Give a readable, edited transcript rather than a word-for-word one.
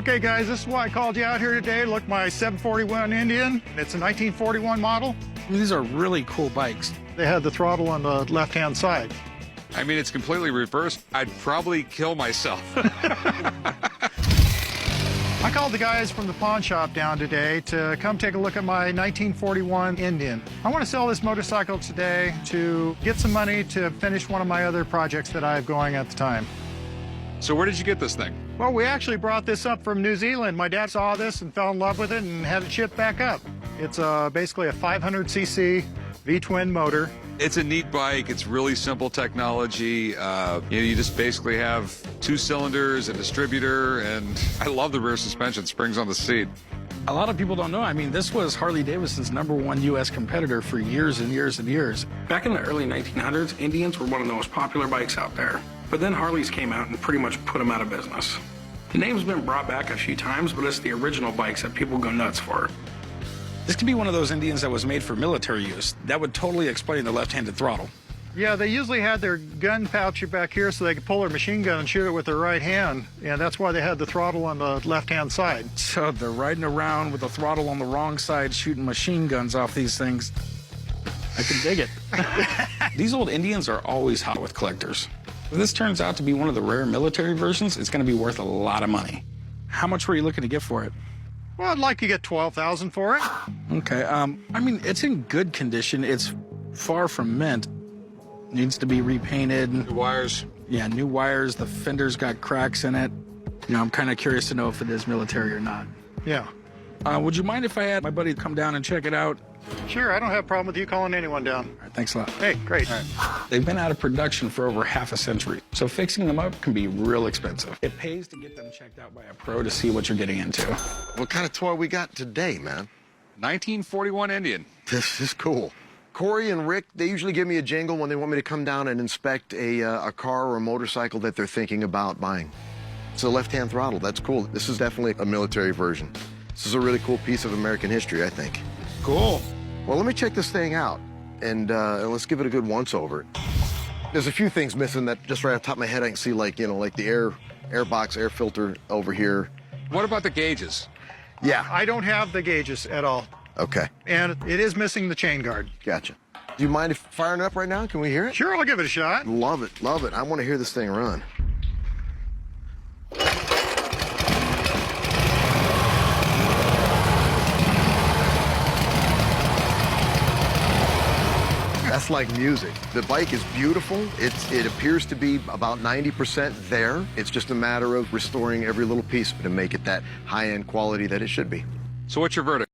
Okay, guys, this is why I called you out here today. Look, my 741 Indian. It's a 1941 model. These are really cool bikes. They had the throttle on the left-hand side. I mean, it's completely reversed. I'd probably kill myself. I called the guys from the pawn shop down today to come take a look at my 1941 Indian. I want to sell this motorcycle today to get some money to finish one of my other projects that I have going at the time. So where did you get this thing? Well, we actually brought this up from New Zealand. My dad saw this and fell in love with it and had it shipped back up. It's basically a 500cc V-twin motor. It's a neat bike. It's really simple technology. You just basically have 2 cylinders, a distributor, and I love the rear suspension, springs on the seat. A lot of people don't know. I mean, this was Harley-Davidson's #1 U.S. competitor for years and years and years. Back in the early 1900s, Indians were one of the most popular bikes out there. But then Harleys came out and pretty much put them out of business. The name's been brought back a few times, but it's the original bikes that people go nuts for. This could be one of those Indians that was made for military use. That would totally explain the left-handed throttle. Yeah, they usually had their gun pouch back here so they could pull their machine gun and shoot it with their right hand, and that's why they had the throttle on the left-hand side. So they're riding around with the throttle on the wrong side, shooting machine guns off these things. I can dig it. These old Indians are always hot with collectors. If this turns out to be one of the rare military versions, it's going to be worth a lot of money. How much were you looking to get for it? Well, I'd like to get $12,000 for it. Okay, I mean, it's in good condition. It's far from mint. Needs to be repainted. The wires. Yeah, new wires. The fender's got cracks in it. You know, I'm kind of curious to know if it is military or not. Yeah. Would you mind if I had my buddy come down and check it out? Sure, I don't have a problem with you calling anyone down. All right, thanks a lot. Hey, great. They've been out of production for over half a century, so fixing them up can be real expensive. It pays to get them checked out by a pro to see what you're getting into. What kind of toy we got today, man? 1941 Indian. This is cool. Corey and Rick, they usually give me a jingle when they want me to come down and inspect a car or a motorcycle that they're thinking about buying. It's a left-hand throttle. That's cool. This is definitely a military version. This is a really cool piece of American history, I think. Cool. Well, let me check this thing out, and let's give it a good once-over. There's a few things missing that just right off the top of my head I can see, like, like the air box, air filter over here. What about the gauges? Yeah. I don't have the gauges at all, Okay. and it is missing the chain guard. Gotcha. Do you mind if firing it up right now? Can we hear it? Sure, I'll give it a shot. Love it, love it. I want to hear this thing run. That's like music. The bike is beautiful. It appears to be about 90% there. It's just a matter of restoring every little piece to make it that high-end quality that it should be. So what's your verdict?